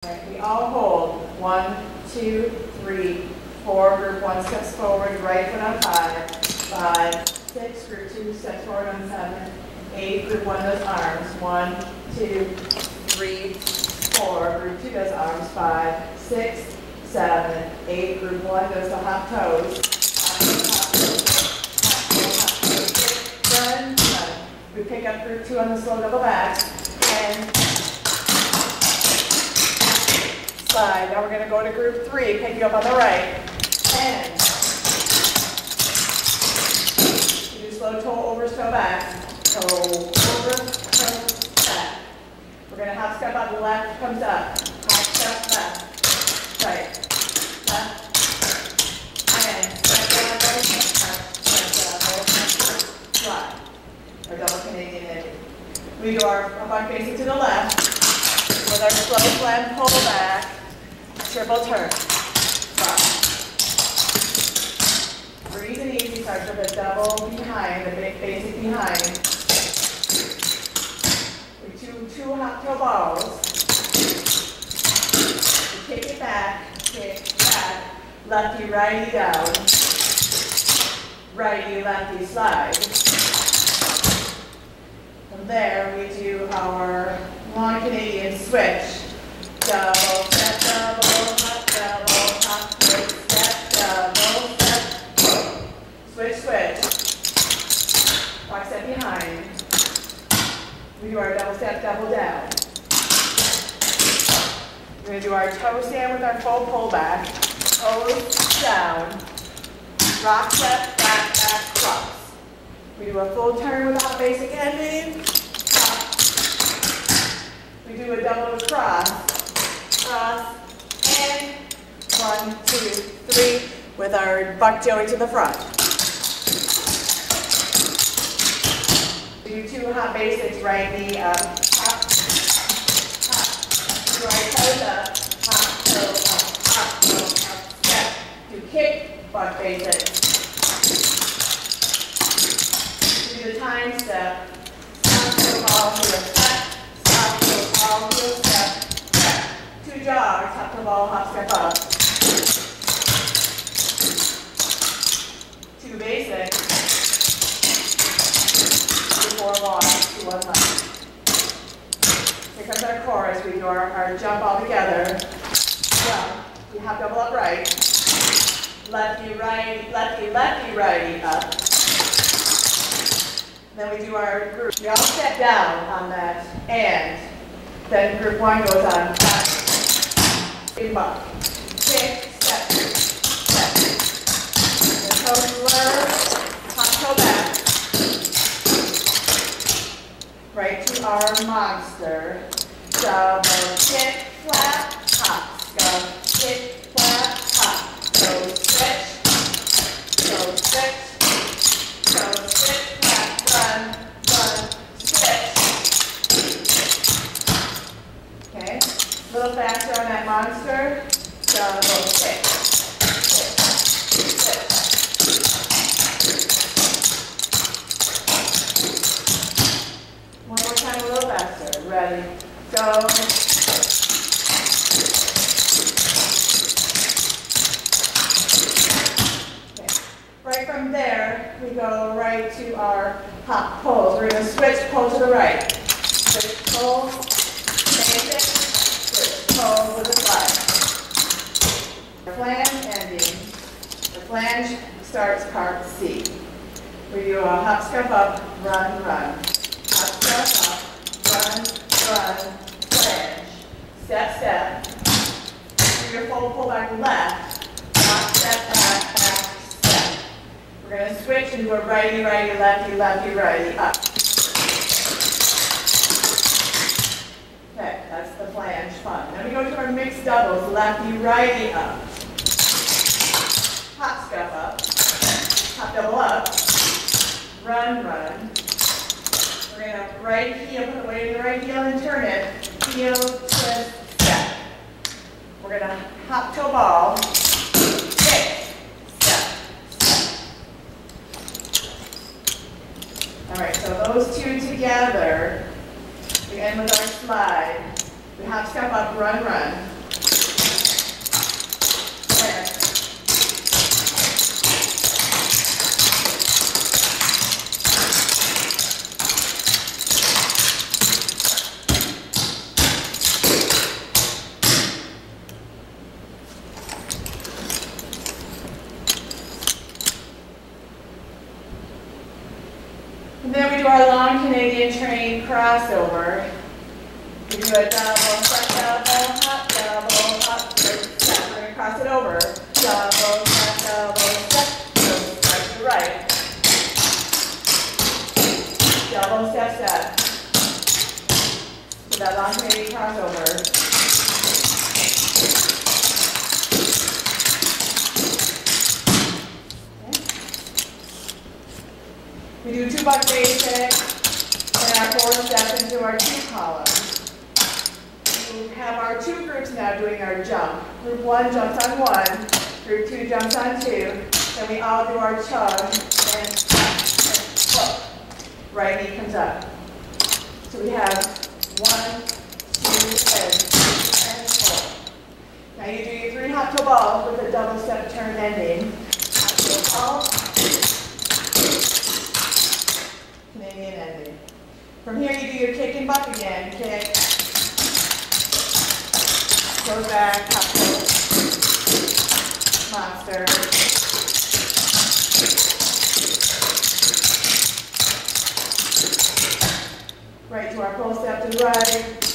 Right, we all hold. 1, 2, 3, 4. Group 1 steps forward, right foot on 5. 5, 6. Group 2 steps forward on 7. 8. Group 1 does arms. 1, 2, 3, 4. Group 2 does arms. 5, 6, 7, 8. Group 1 goes to hop toes. Run, run. We pick up group 2 on the slow double back. And slide. Now we're going to go to group 3, pick you up on the right. 10. You do slow toe over, toe back. Toe over, toe back. We're going to hop step on the left, comes up. Hop step left. Right. Left. And step down, right. Slide. Our double Canadian ending. We do our butt facing to the left with our slow slam pull back. Triple turn. Breathe and easy. Start with a double behind, the big basic behind. We do 2 hop toe balls. We kick it back, lefty, righty down. Righty, lefty slide. From there, we do our long Canadian switch. Double step, double hop, quick step, double step, switch, switch. Walk step behind. We do our double step, double down. We're going to do our toe stand with our full pull back. Toes down. Rock step, back, back, cross. We do a full turn without basic ending. We do a double cross. Cross, and 1, 2, 3, with our buck joey to the front. Do 2 hop basics, right knee up, hop, hop. Do our toes up, hop, toe up, hop, toe up, step. Do kick, buck basics. Do the time step. Stop, toe, ball, heel, step. Stop, toe, ball, heel, step. 2 jogs, hop the ball, hop, step up. 2 basic. 4 long, 2 1 left. Here comes our chorus. We do our jump all together. Jump. We hop double up right. Lefty, righty, lefty, lefty, righty, up. Then we do our group. We all step down on that, and then group 1 goes on back. Big buck. Kick, step, step. The toe slur, hop toe back. Right to our monster. Double kick, flap, hop. Go, kick, flap, hop. Toe switch, toe switch, toe switch, flap, run, run, switch. Okay, a little faster on that monster. Double kick, kick, kick. One more time, a little faster. Ready, go. Okay. Right from there, we go right to our hop pulls. We're going to switch, pull to the right. Switch, pull, basic, switch, pull with a slide. Flange ending. The flange starts part C. We do a hop, step up, run, run. Hop, step up, run, run, flange. Step, step. Do your full pull back left. Hop, step, back, back, step. We're going to switch and do a righty, righty, lefty, lefty, righty, up. Okay, that's the flange fun. Then we go to our mixed doubles, lefty, righty, up. Hop, step up. Hop, double up. Run, run. We're going to right heel, put the weight in the right heel and turn it. Heel, twist, step. We're going to hop toe ball. Kick, step, step. All right, so those 2 together, we end with our slide. We hop, step up, run, run. do our long Canadian train crossover. We do a double, step, double, hop, step. We're going to cross it over. Double, step, step to right. Double, step. So that long Canadian crossover. We do 2 buck basic and our 4 steps into our 2 columns. We have our 2 groups now doing our jump. Group 1 jumps on 1, group 2 jumps on 2, then we all do our chug and hook. Right knee comes up. So we have 1, 2, and pull. Now you do your 3 hop to ball with a double step turn ending. Hop to ball. Canadian ending. From here you do your kick and buck again. Kick. Go back, hop toe. Monster. Right to our pull step to the right.